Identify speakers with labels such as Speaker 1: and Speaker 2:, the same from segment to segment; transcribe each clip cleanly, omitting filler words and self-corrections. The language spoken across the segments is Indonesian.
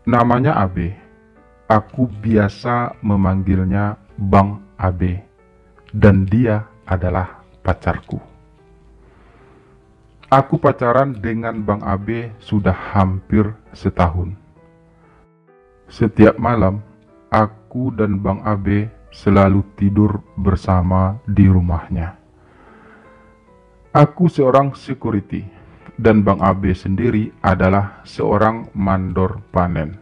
Speaker 1: Namanya Abe. Aku biasa memanggilnya Bang Abe. Dan dia adalah pacarku. Aku pacaran dengan Bang Abe sudah hampir setahun. Setiap malam, aku dan Bang Abe selalu tidur bersama di rumahnya. Aku seorang security, dan Bang Abe sendiri adalah seorang mandor panen.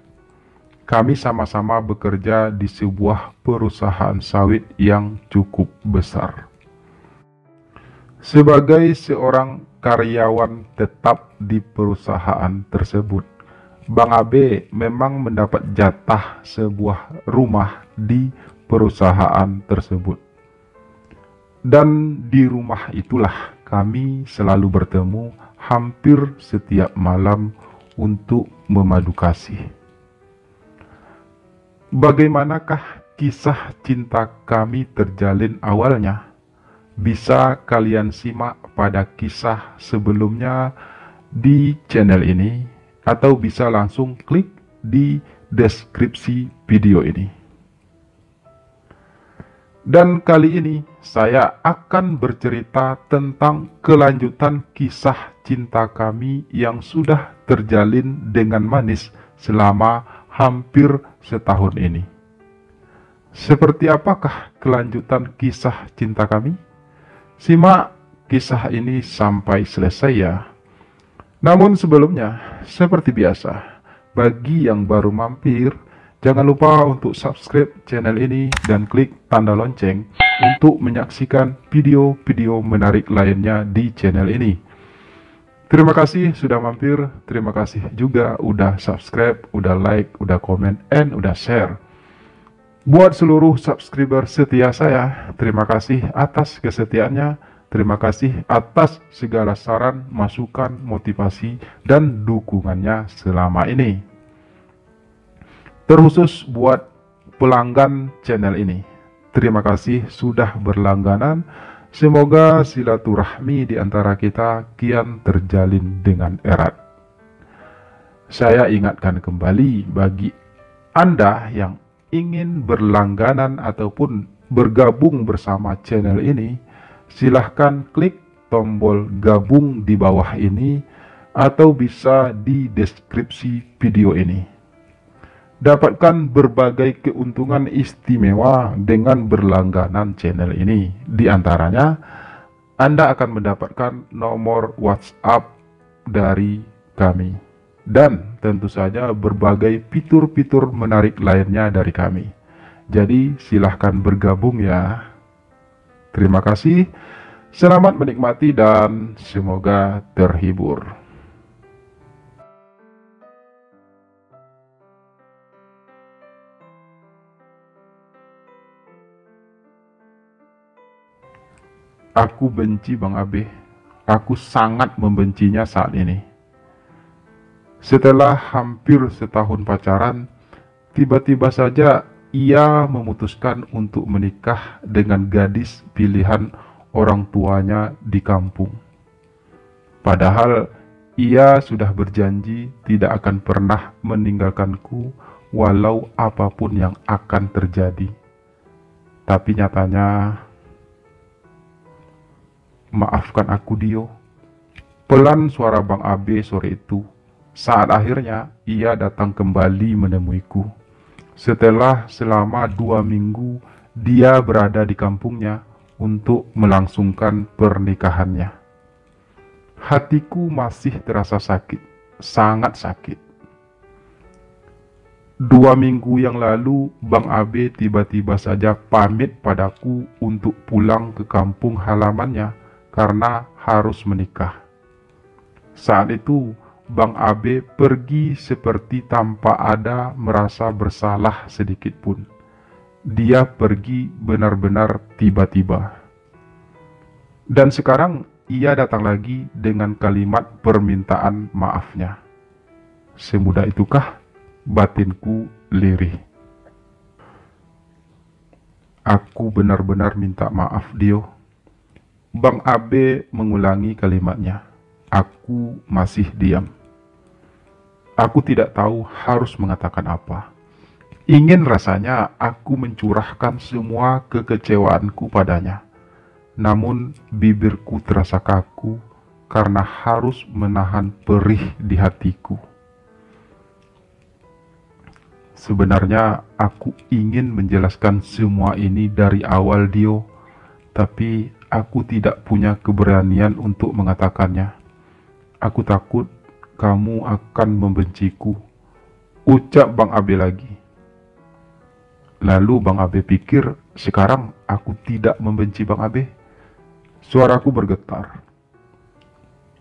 Speaker 1: Kami sama-sama bekerja di sebuah perusahaan sawit yang cukup besar. Sebagai seorang karyawan tetap di perusahaan tersebut, Bang Abe memang mendapat jatah sebuah rumah di perusahaan tersebut. Dan di rumah itulah kami selalu bertemu hampir setiap malam untuk memadu kasih. Bagaimanakah kisah cinta kami terjalin awalnya? Bisa kalian simak pada kisah sebelumnya di channel ini, atau bisa langsung klik di deskripsi video ini. Dan kali ini saya akan bercerita tentang kelanjutan kisah cinta kami yang sudah terjalin dengan manis selama hampir setahun ini. Seperti apakah kelanjutan kisah cinta kami? Simak kisah ini sampai selesai ya. Namun sebelumnya, seperti biasa, bagi yang baru mampir, jangan lupa untuk subscribe channel ini dan klik tanda lonceng untuk menyaksikan video-video menarik lainnya di channel ini. Terima kasih sudah mampir, terima kasih juga udah subscribe, udah like, udah komen, and udah share. Buat seluruh subscriber setia saya, terima kasih atas kesetiaannya. Terima kasih atas segala saran, masukan, motivasi, dan dukungannya selama ini. Terkhusus buat pelanggan channel ini, terima kasih sudah berlangganan. Semoga silaturahmi di antara kita kian terjalin dengan erat. Saya ingatkan kembali bagi Anda yang ingin berlangganan ataupun bergabung bersama channel ini, silahkan klik tombol gabung di bawah ini atau bisa di deskripsi video ini. Dapatkan berbagai keuntungan istimewa dengan berlangganan channel ini. Di antaranya, Anda akan mendapatkan nomor WhatsApp dari kami. Dan tentu saja berbagai fitur-fitur menarik lainnya dari kami. Jadi silahkan bergabung ya. Terima kasih, selamat menikmati dan semoga terhibur. Aku benci Bang Abe. Aku sangat membencinya saat ini. Setelah hampir setahun pacaran, tiba-tiba saja ia memutuskan untuk menikah dengan gadis pilihan orang tuanya di kampung. Padahal ia sudah berjanji tidak akan pernah meninggalkanku walau apapun yang akan terjadi. Tapi nyatanya, maafkan aku Dio. Pelan suara Bang Abe sore itu saat akhirnya ia datang kembali menemuiku. Setelah selama 2 minggu dia berada di kampungnya untuk melangsungkan pernikahannya. Hatiku masih terasa sakit, sangat sakit. 2 minggu yang lalu Bang Abe tiba-tiba saja pamit padaku untuk pulang ke kampung halamannya karena harus menikah. Saat itu Bang Abe pergi seperti tanpa ada merasa bersalah sedikit pun. Dia pergi benar-benar tiba-tiba. Dan sekarang ia datang lagi dengan kalimat permintaan maafnya. Semudah itukah batinku lirih? Aku benar-benar minta maaf Dio. Bang Abe mengulangi kalimatnya. Aku masih diam. Aku tidak tahu harus mengatakan apa. Ingin rasanya aku mencurahkan semua kekecewaanku padanya. Namun bibirku terasa kaku karena harus menahan perih di hatiku. Sebenarnya aku ingin menjelaskan semua ini dari awal, Dio, tapi aku tidak punya keberanian untuk mengatakannya. Aku takut kamu akan membenciku, ucap Bang Abe lagi. Lalu Bang Abe pikir sekarang aku tidak membenci Bang Abe. Suaraku bergetar.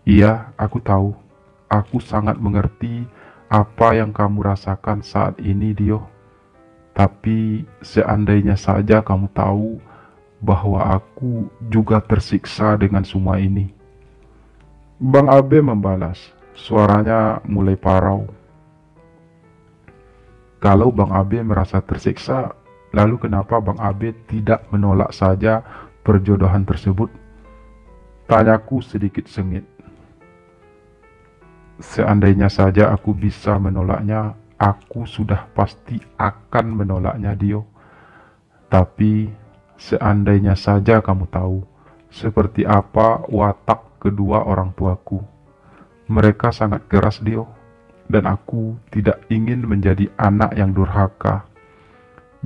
Speaker 1: Iya, aku tahu. Aku sangat mengerti apa yang kamu rasakan saat ini, Dio. Tapi seandainya saja kamu tahu bahwa aku juga tersiksa dengan semua ini. Bang Abe membalas, suaranya mulai parau. Kalau Bang Abe merasa tersiksa, lalu kenapa Bang Abe tidak menolak saja perjodohan tersebut? Tanyaku sedikit sengit. Seandainya saja aku bisa menolaknya, aku sudah pasti akan menolaknya, Dio. Tapi seandainya saja kamu tahu seperti apa watak kedua orang tuaku. Mereka sangat keras, Dio, dan aku tidak ingin menjadi anak yang durhaka.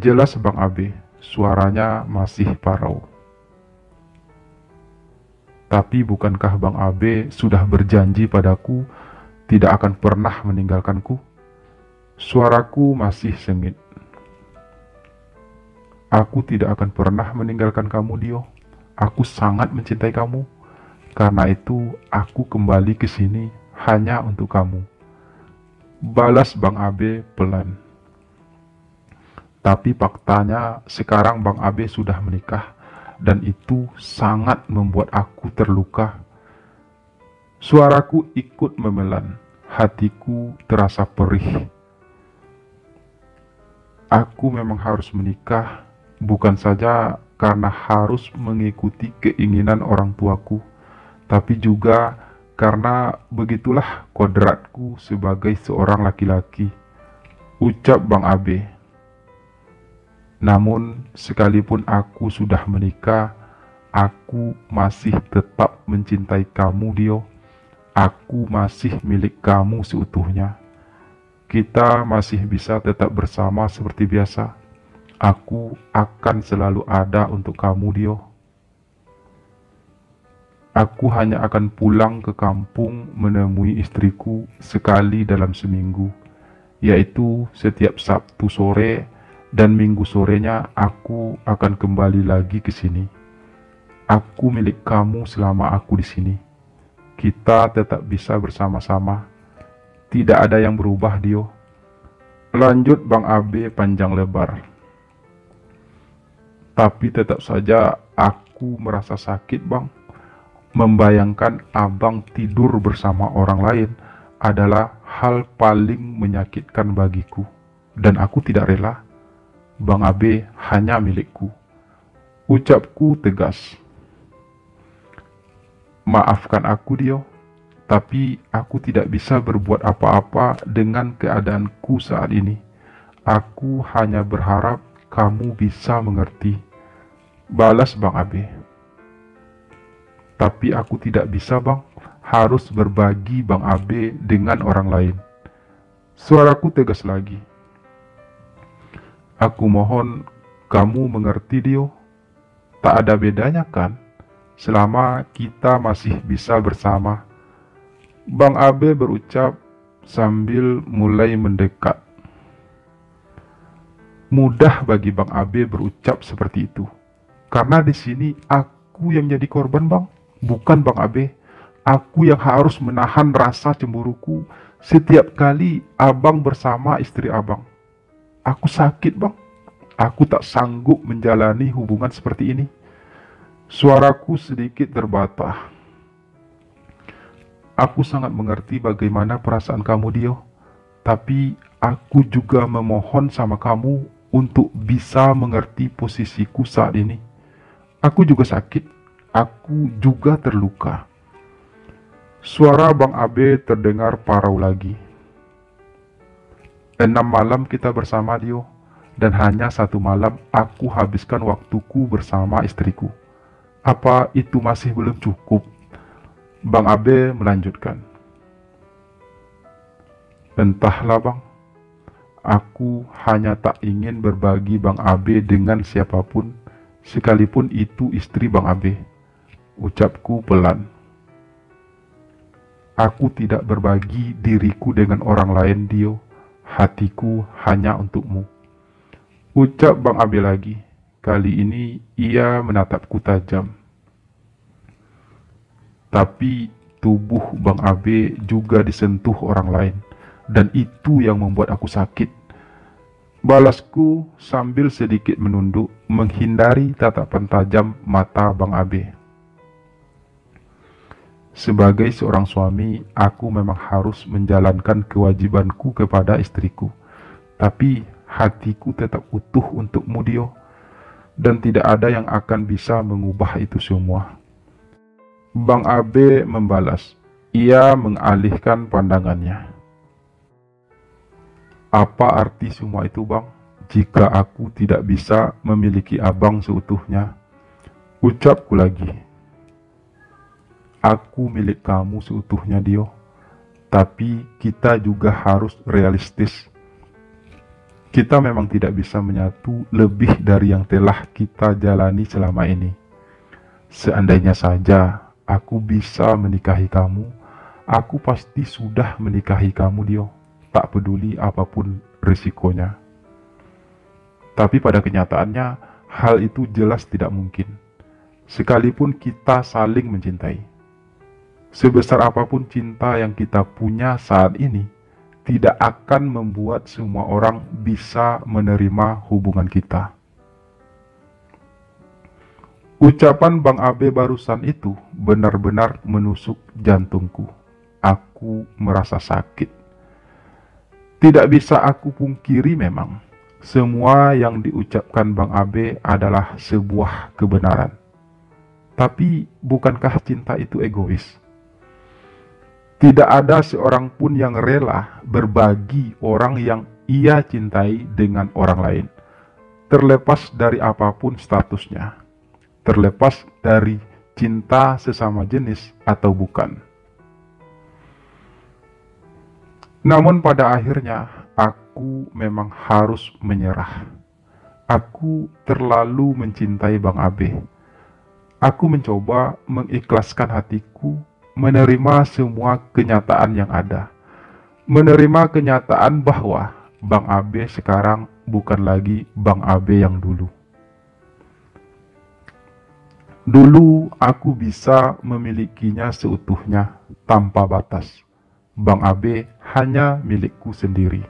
Speaker 1: Jelas Bang Abe, suaranya masih parau. Tapi bukankah Bang Abe sudah berjanji padaku tidak akan pernah meninggalkanku? Suaraku masih sengit. Aku tidak akan pernah meninggalkan kamu, Dio. Aku sangat mencintai kamu. Karena itu, aku kembali ke sini hanya untuk kamu. Balas Bang Abe pelan. Tapi faktanya sekarang Bang Abe sudah menikah, dan itu sangat membuat aku terluka. Suaraku ikut memelan, hatiku terasa perih. Aku memang harus menikah, bukan saja karena harus mengikuti keinginan orang tuaku, tapi juga karena begitulah kodratku sebagai seorang laki-laki, ucap Bang Abe. Namun, sekalipun aku sudah menikah, aku masih tetap mencintai kamu, Dio. Aku masih milik kamu seutuhnya. Kita masih bisa tetap bersama seperti biasa. Aku akan selalu ada untuk kamu, Dio. Aku hanya akan pulang ke kampung menemui istriku sekali dalam seminggu, yaitu setiap Sabtu sore, dan Minggu sorenya aku akan kembali lagi ke sini. Aku milik kamu selama aku di sini. Kita tetap bisa bersama-sama. Tidak ada yang berubah, Dio. Lanjut Bang Abe panjang lebar. Tapi tetap saja aku merasa sakit, Bang. Membayangkan abang tidur bersama orang lain adalah hal paling menyakitkan bagiku. Dan aku tidak rela. Bang Abe hanya milikku. Ucapku tegas. Maafkan aku, Dio. Tapi aku tidak bisa berbuat apa-apa dengan keadaanku saat ini. Aku hanya berharap kamu bisa mengerti. Balas Bang Abe. Tapi aku tidak bisa, Bang. Harus berbagi Bang Abe dengan orang lain. Suaraku tegas lagi. Aku mohon kamu mengerti, Dio. Tak ada bedanya kan, selama kita masih bisa bersama. Bang Abe berucap sambil mulai mendekat. Mudah bagi Bang Abe berucap seperti itu, karena di sini aku yang jadi korban, Bang, bukan Bang Abe. Aku yang harus menahan rasa cemburuku setiap kali abang bersama istri abang. Aku sakit, Bang. Aku tak sanggup menjalani hubungan seperti ini. Suaraku sedikit terbatah. Aku sangat mengerti bagaimana perasaan kamu, Dio. Tapi aku juga memohon sama kamu untuk bisa mengerti posisiku saat ini. Aku juga sakit. Aku juga terluka. Suara Bang Abe terdengar parau lagi. 6 malam kita bersama Dio, dan hanya 1 malam aku habiskan waktuku bersama istriku. Apa itu masih belum cukup? Bang Abe melanjutkan. Entahlah bang, aku hanya tak ingin berbagi Bang Abe dengan siapapun, sekalipun itu istri Bang Abe. Ucapku pelan. Aku tidak berbagi diriku dengan orang lain, Dio. Hatiku hanya untukmu. Ucap Bang Abe lagi. Kali ini ia menatapku tajam. Tapi tubuh Bang Abe juga disentuh orang lain, dan itu yang membuat aku sakit. Balasku sambil sedikit menunduk, menghindari tatapan tajam mata Bang Abe. Sebagai seorang suami, aku memang harus menjalankan kewajibanku kepada istriku. Tapi hatiku tetap utuh untukmu, Dio. Dan tidak ada yang akan bisa mengubah itu semua. Bang Abe membalas. Ia mengalihkan pandangannya. Apa arti semua itu, Bang? Jika aku tidak bisa memiliki abang seutuhnya. Ucapku lagi. Aku milik kamu seutuhnya, Dio. Tapi kita juga harus realistis. Kita memang tidak bisa menyatu lebih dari yang telah kita jalani selama ini. Seandainya saja aku bisa menikahi kamu, aku pasti sudah menikahi kamu, Dio. Tak peduli apapun risikonya. Tapi pada kenyataannya, hal itu jelas tidak mungkin. Sekalipun kita saling mencintai. Sebesar apapun cinta yang kita punya saat ini, tidak akan membuat semua orang bisa menerima hubungan kita. Ucapan Bang Abe barusan itu benar-benar menusuk jantungku. Aku merasa sakit. Tidak bisa aku pungkiri memang, semua yang diucapkan Bang Abe adalah sebuah kebenaran. Tapi bukankah cinta itu egois? Tidak ada seorang pun yang rela berbagi orang yang ia cintai dengan orang lain, terlepas dari apapun statusnya, terlepas dari cinta sesama jenis atau bukan. Namun pada akhirnya, aku memang harus menyerah. Aku terlalu mencintai Bang Abe. Aku mencoba mengikhlaskan hatiku, menerima semua kenyataan yang ada. Menerima kenyataan bahwa Bang Abe sekarang bukan lagi Bang Abe yang dulu. Dulu aku bisa memilikinya seutuhnya, tanpa batas. Bang Abe hanya milikku sendiri.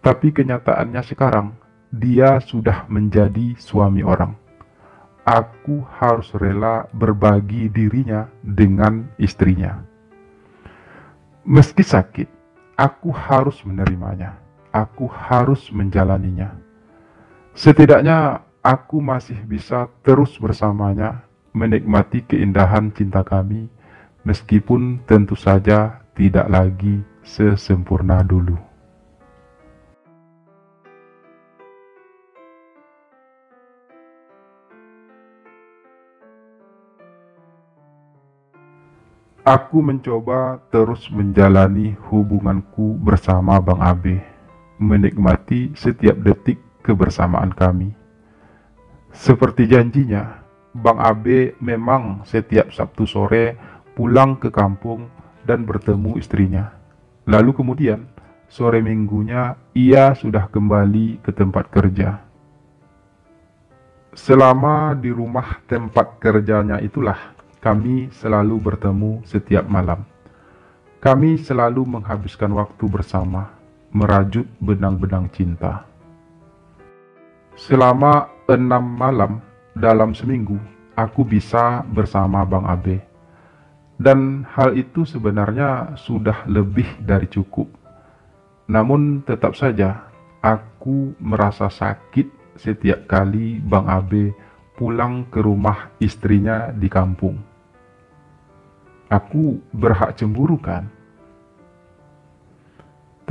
Speaker 1: Tapi kenyataannya sekarang, dia sudah menjadi suami orang. Aku harus rela berbagi dirinya dengan istrinya. Meski sakit, aku harus menerimanya. Aku harus menjalaninya. Setidaknya aku masih bisa terus bersamanya, menikmati keindahan cinta kami, meskipun tentu saja tidak lagi sesempurna dulu. Aku mencoba terus menjalani hubunganku bersama Bang Abe, menikmati setiap detik kebersamaan kami. Seperti janjinya, Bang Abe memang setiap Sabtu sore pulang ke kampung dan bertemu istrinya. Lalu kemudian, sore minggunya ia sudah kembali ke tempat kerja. Selama di rumah tempat kerjanya itulah, kami selalu bertemu setiap malam. Kami selalu menghabiskan waktu bersama, merajut benang-benang cinta. Selama 6 malam dalam seminggu, aku bisa bersama Bang Abe. Dan hal itu sebenarnya sudah lebih dari cukup. Namun tetap saja, aku merasa sakit setiap kali Bang Abe pulang ke rumah istrinya di kampung. Aku berhak cemburu kan?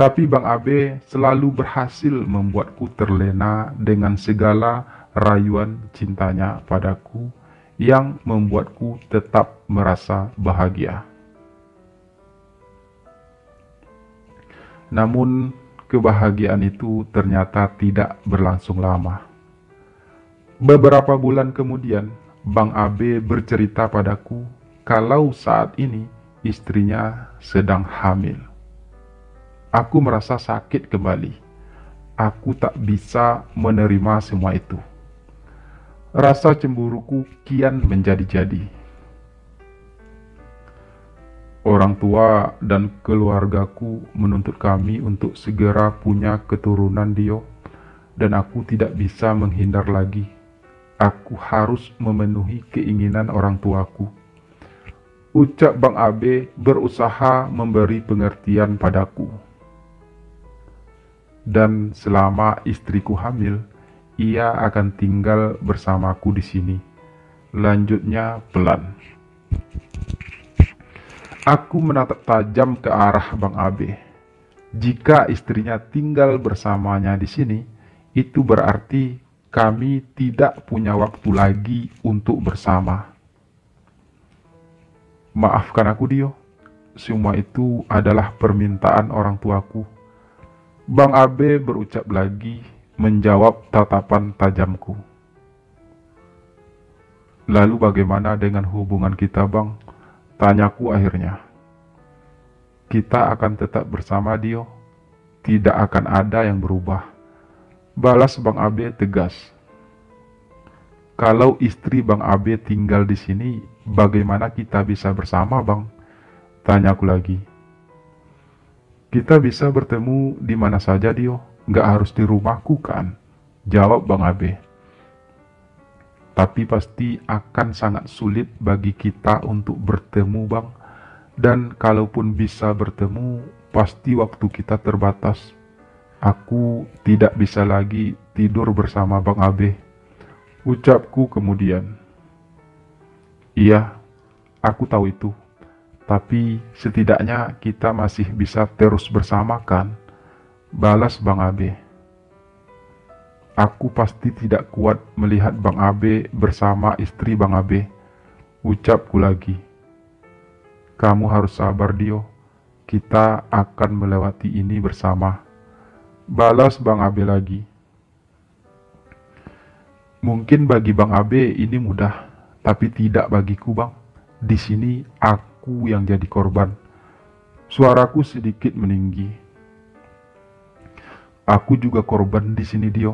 Speaker 1: Tapi Bang Abe selalu berhasil membuatku terlena dengan segala rayuan cintanya padaku yang membuatku tetap merasa bahagia. Namun kebahagiaan itu ternyata tidak berlangsung lama. Beberapa bulan kemudian, Bang Abe bercerita padaku kalau saat ini istrinya sedang hamil. Aku merasa sakit kembali. Aku tak bisa menerima semua itu. Rasa cemburuku kian menjadi-jadi. Orang tua dan keluargaku menuntut kami untuk segera punya keturunan Dio, dan aku tidak bisa menghindar lagi. Aku harus memenuhi keinginan orang tuaku. Ucap Bang Abe berusaha memberi pengertian padaku. Dan selama istriku hamil, ia akan tinggal bersamaku di sini. Lanjutnya pelan. Aku menatap tajam ke arah Bang Abe. Jika istrinya tinggal bersamanya di sini, itu berarti kami tidak punya waktu lagi untuk bersama. Maafkan aku, Dio. Semua itu adalah permintaan orang tuaku. Bang Abe berucap lagi, menjawab tatapan tajamku. Lalu bagaimana dengan hubungan kita, Bang? Tanyaku akhirnya. Kita akan tetap bersama, Dio. Tidak akan ada yang berubah. Balas Bang Abe tegas. Kalau istri Bang Abe tinggal di sini, bagaimana kita bisa bersama, Bang? Tanyaku lagi. Kita bisa bertemu di mana saja, Dio. Nggak harus di rumahku, kan? Jawab Bang Abe. Tapi pasti akan sangat sulit bagi kita untuk bertemu, Bang. Dan kalaupun bisa bertemu, pasti waktu kita terbatas. Aku tidak bisa lagi tidur bersama Bang Abe. Ucapku kemudian. Iya, aku tahu itu. Tapi setidaknya kita masih bisa terus bersama, kan? Balas Bang Abe. Aku pasti tidak kuat melihat Bang Abe bersama istri Bang Abe. Ucapku lagi. Kamu harus sabar, Dio. Kita akan melewati ini bersama. Balas Bang Abe lagi. Mungkin bagi Bang Abe ini mudah, tapi tidak bagiku, Bang. Di sini aku yang jadi korban. Suaraku sedikit meninggi. Aku juga korban di sini, Dio.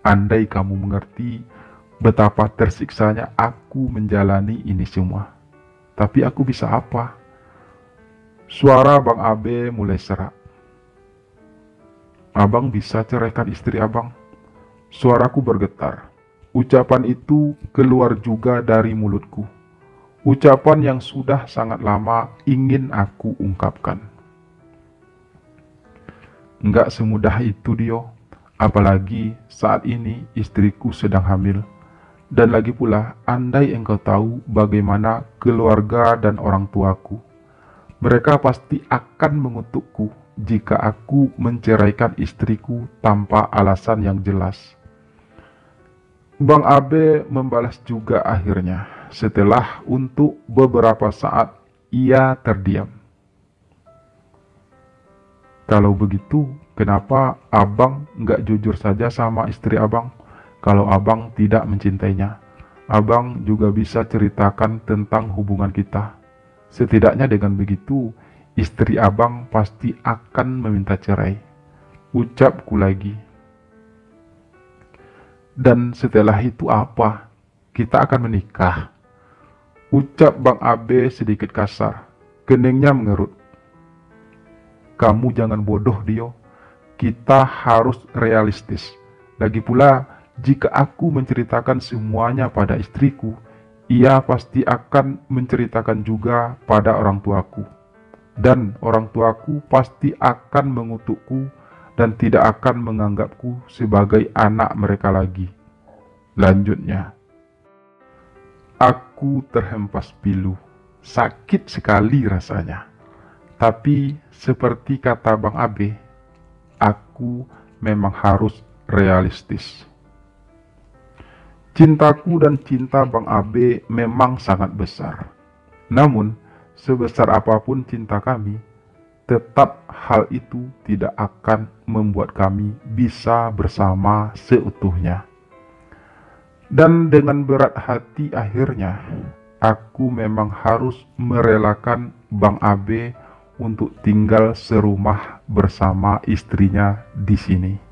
Speaker 1: Andai kamu mengerti betapa tersiksanya aku menjalani ini semua. Tapi aku bisa apa? Suara Bang Abe mulai serak. Abang bisa ceraikan istri abang? Suaraku bergetar. Ucapan itu keluar juga dari mulutku. Ucapan yang sudah sangat lama ingin aku ungkapkan. Enggak semudah itu, Dio. Apalagi saat ini istriku sedang hamil. Dan lagi pula, andai engkau tahu bagaimana keluarga dan orang tuaku. Mereka pasti akan mengutukku jika aku menceraikan istriku tanpa alasan yang jelas. Bang Abe membalas juga akhirnya. Setelah untuk beberapa saat ia terdiam. Kalau begitu, kenapa abang nggak jujur saja sama istri abang? Kalau abang tidak mencintainya, abang juga bisa ceritakan tentang hubungan kita. Setidaknya dengan begitu, istri abang pasti akan meminta cerai. Ucapku lagi. Dan setelah itu apa? Kita akan menikah. Ucap Bang Abe sedikit kasar. Keningnya mengerut. Kamu jangan bodoh, Dio. Kita harus realistis. Lagi pula, jika aku menceritakan semuanya pada istriku, ia pasti akan menceritakan juga pada orang tuaku. Dan orang tuaku pasti akan mengutukku dan tidak akan menganggapku sebagai anak mereka lagi. Lanjutnya. Aku terhempas pilu. Sakit sekali rasanya. Tapi seperti kata Bang Abe, aku memang harus realistis. Cintaku dan cinta Bang Abe memang sangat besar. Namun, sebesar apapun cinta kami, tetap hal itu tidak akan membuat kami bisa bersama seutuhnya. Dan dengan berat hati akhirnya, aku memang harus merelakan Bang Abe untuk tinggal serumah bersama istrinya di sini.